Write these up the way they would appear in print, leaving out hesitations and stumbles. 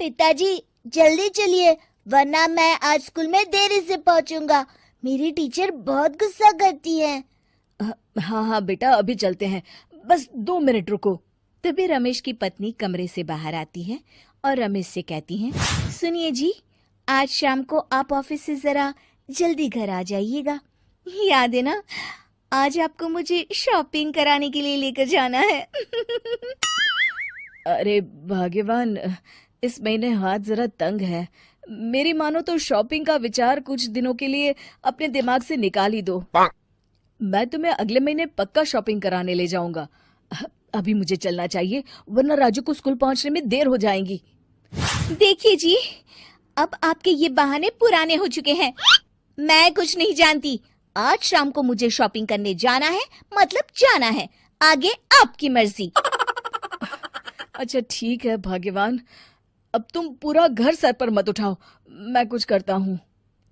पिताजी जल्दी चलिए, वरना मैं आज स्कूल में देरी से पहुंचूंगा। मेरी टीचर बहुत गुस्सा करती है। हाँ हाँ बेटा, अभी चलते हैं, बस 2 मिनट रुको। तभी रमेश की पत्नी कमरे से बाहर आती है और रमेश से कहती है, सुनिए जी, आज शाम को आप ऑफिस से जरा जल्दी घर आ जाइएगा। याद है ना, आज आपको मुझे शॉपिंग कराने के लिए लेकर जाना है। अरे भाग्यवान, इस महीने हाथ जरा तंग है। मेरी मानो तो शॉपिंग का विचार कुछ दिनों के लिए अपने दिमाग से निकाल ही दो। मैं तुम्हें अगले महीने पक्का शॉपिंग कराने ले जाऊंगा। अभी मुझे चलना चाहिए, वरना राजू को स्कूल पहुंचने में देर हो जाएगी। देखिए जी, अब आपके ये बहाने पुराने हो चुके हैं। मैं कुछ नहीं जानती। आज शाम को मुझे शॉपिंग करने जाना है, मतलब जाना है। आगे आपकी मर्जी। अच्छा ठीक है भाग्यवान, अब तुम पूरा घर सर पर मत उठाओ, मैं कुछ करता हूँ।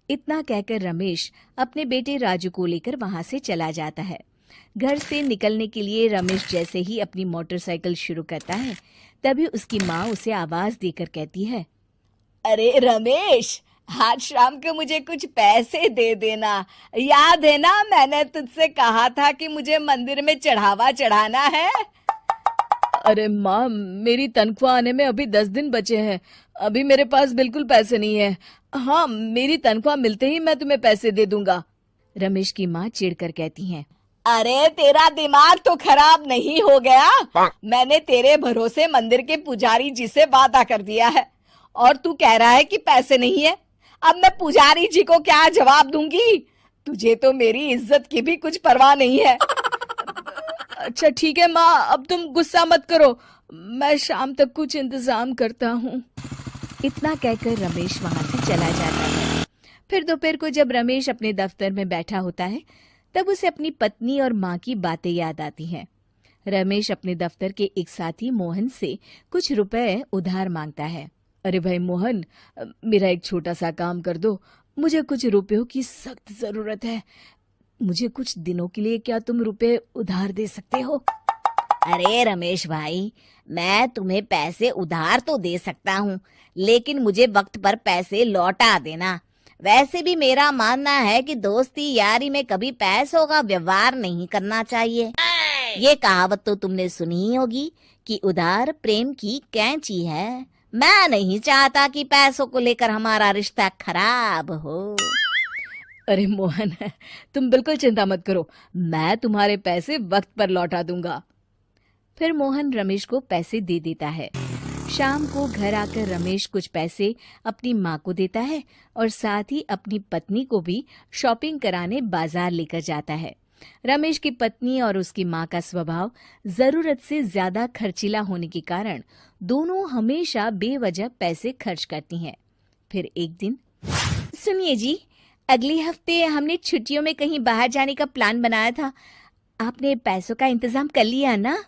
इतना कहकर रमेश अपने बेटे राजू को लेकर वहां से चला जाता है। घर से निकलने के लिए रमेश जैसे ही अपनी मोटरसाइकिल शुरू करता है, तभी उसकी माँ उसे आवाज देकर कहती है, अरे रमेश, आज शाम को मुझे कुछ पैसे दे देना। याद है ना, मैंने तुझसे कहा था कि मुझे मंदिर में चढ़ावा चढ़ाना है। अरे माँ, मेरी तनख्वाह आने में अभी 10 दिन बचे हैं। अभी मेरे पास बिल्कुल पैसे नहीं है। हाँ, मेरी तनख्वाह मिलते ही मैं तुम्हें पैसे दे दूंगा। रमेश की माँ चिढ़कर कहती हैं, अरे तेरा दिमाग तो खराब नहीं हो गया? मैंने तेरे भरोसे मंदिर के पुजारी जी से वादा कर दिया है और तू कह रहा है कि पैसे नहीं है। अब मैं पुजारी जी को क्या जवाब दूंगी? तुझे तो मेरी इज्जत की भी कुछ परवाह नहीं है। अच्छा ठीक है माँ, अब तुम गुस्सा मत करो, मैं शाम तक कुछ इंतजाम करता हूँ। इतना कहकर रमेश वहां से चला जाता है। फिर दोपहर को जब रमेश अपने दफ्तर में बैठा होता है, तब उसे अपनी पत्नी और माँ की बातें याद आती हैं। रमेश अपने दफ्तर के एक साथी मोहन से कुछ रुपए उधार मांगता है। अरे भाई मोहन, मेरा एक छोटा सा काम कर दो, मुझे कुछ रुपयों की सख्त जरूरत है। मुझे कुछ दिनों के लिए क्या तुम रुपए उधार दे सकते हो? अरे रमेश भाई, मैं तुम्हें पैसे उधार तो दे सकता हूँ, लेकिन मुझे वक्त पर पैसे लौटा देना। वैसे भी मेरा मानना है कि दोस्ती यारी में कभी पैसों का व्यवहार नहीं करना चाहिए। ये कहावत तो तुमने सुनी ही होगी कि उधार प्रेम की कैंची है। मैं नहीं चाहता कि पैसों को लेकर हमारा रिश्ता खराब हो। अरे मोहन, तुम बिल्कुल चिंता मत करो, मैं तुम्हारे पैसे वक्त पर लौटा दूंगा। फिर मोहन रमेश को पैसे दे देता है। शाम को घर आकर रमेश कुछ पैसे अपनी माँ को देता है और साथ ही अपनी पत्नी को भी शॉपिंग कराने बाजार लेकर जाता है। रमेश की पत्नी और उसकी माँ का स्वभाव जरूरत से ज्यादा खर्चीला होने के कारण दोनों हमेशा बेवजह पैसे खर्च करती हैं। फिर एक दिन, सुनिए जी, अगले हफ्ते हमने छुट्टियों में कहीं बाहर जाने का प्लान बनाया था। आपने पैसों का इंतजाम कर लिया ना?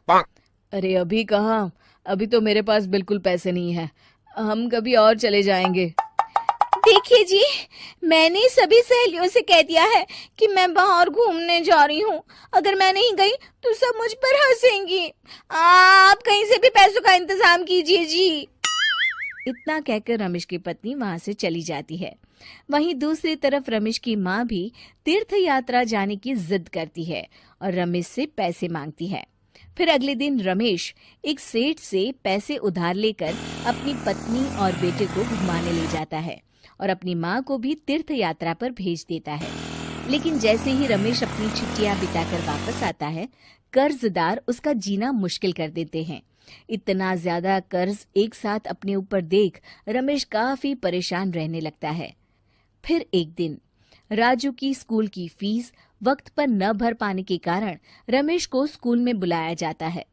अरे अभी कहाँ, अभी तो मेरे पास बिल्कुल पैसे नहीं है। हम कभी और चले जाएंगे। देखिए जी, मैंने सभी सहेलियों से कह दिया है कि मैं बाहर घूमने जा रही हूँ। अगर मैं नहीं गई तो सब मुझ पर हंसेंगी। आप कहीं से भी पैसों का इंतजाम कीजिए जी। इतना कहकर रमेश की पत्नी वहां से चली जाती है। वहीं दूसरी तरफ रमेश की माँ भी तीर्थ यात्रा जाने की जिद करती है और रमेश से पैसे मांगती है। फिर अगले दिन रमेश एक सेठ से पैसे उधार लेकर अपनी पत्नी और बेटे को घुमाने ले जाता है और अपनी माँ को भी तीर्थ यात्रा पर भेज देता है। लेकिन जैसे ही रमेश अपनी छुट्टियां बिताकर वापस आता है, कर्जदार उसका जीना मुश्किल कर देते हैं। इतना ज्यादा कर्ज एक साथ अपने ऊपर देख रमेश काफी परेशान रहने लगता है। फिर एक दिन राजू की स्कूल की फीस वक्त पर न भर पाने के कारण रमेश को स्कूल में बुलाया जाता है।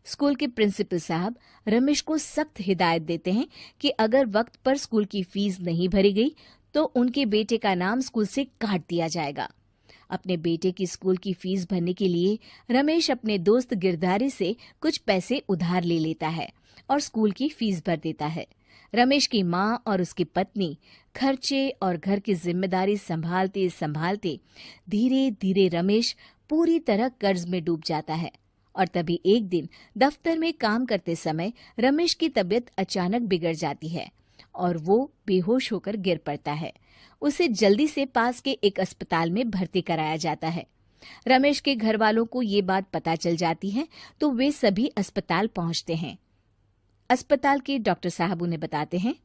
स्कूल के प्रिंसिपल साहब रमेश को सख्त हिदायत देते हैं कि अगर वक्त पर स्कूल की फीस नहीं भरी गई तो उनके बेटे का नाम स्कूल से काट दिया जाएगा। अपने बेटे की स्कूल की फीस भरने के लिए रमेश अपने दोस्त गिरधारी से कुछ पैसे उधार ले लेता है और स्कूल की फीस भर देता है। रमेश की माँ और उसकी पत्नी खर्चे और घर की जिम्मेदारी संभालते संभालते धीरे धीरे रमेश पूरी तरह कर्ज में डूब जाता है और तभी एक दिन दफ्तर में काम करते समय रमेश की तबीयत अचानक बिगड़ जाती है और वो बेहोश होकर गिर पड़ता है। उसे जल्दी से पास के एक अस्पताल में भर्ती कराया जाता है। रमेश के घर वालों को ये बात पता चल जाती है तो वे सभी अस्पताल पहुंचते हैं। अस्पताल के डॉक्टर साहब उन्हें बताते हैं,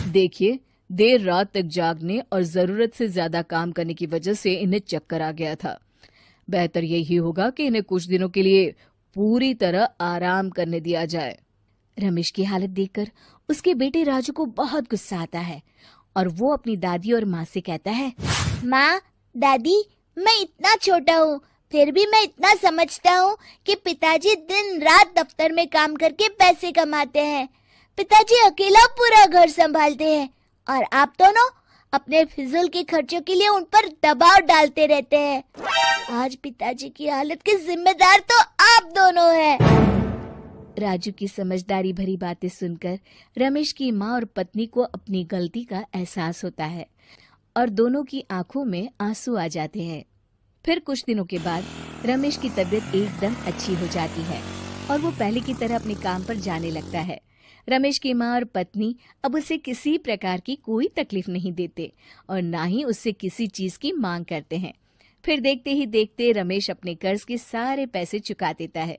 देखिए, देर रात तक जागने और जरूरत से ज्यादा काम करने की वजह से इन्हें चक्कर आ गया था। बेहतर यही होगा कि इन्हें कुछ दिनों के लिए पूरी तरह आराम करने दिया जाए। रमेश की हालत देखकर उसके बेटे राजू को बहुत गुस्सा आता है और वो अपनी दादी और माँ से कहता है, माँ, दादी, मैं इतना छोटा हूँ, फिर भी मैं इतना समझता हूँ कि पिताजी दिन रात दफ्तर में काम करके पैसे कमाते हैं। पिताजी अकेला पूरा घर संभालते हैं और आप दोनों अपने फिजूल के खर्चों के लिए उन पर दबाव डालते रहते हैं। आज पिताजी की हालत के जिम्मेदार तो आप दोनों हैं। राजू की समझदारी भरी बातें सुनकर रमेश की माँ और पत्नी को अपनी गलती का एहसास होता है और दोनों की आंखों में आंसू आ जाते हैं। फिर कुछ दिनों के बाद रमेश की तबीयत एकदम अच्छी हो जाती है और वो पहले की तरह अपने काम पर जाने लगता है। रमेश की माँ और पत्नी अब उसे किसी प्रकार की कोई तकलीफ नहीं देते और ना ही उससे किसी चीज की मांग करते हैं। फिर देखते ही देखते रमेश अपने कर्ज के सारे पैसे चुका देता है।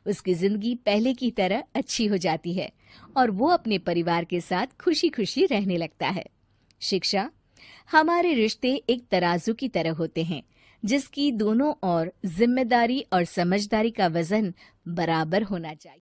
उसकी जिंदगी पहले की तरह अच्छी हो जाती है और वो अपने परिवार के साथ खुशी खुशी रहने लगता है। शिक्षा, हमारे रिश्ते एक तराजू की तरह होते हैं जिसकी दोनों ओर जिम्मेदारी और समझदारी का वजन बराबर होना चाहिए।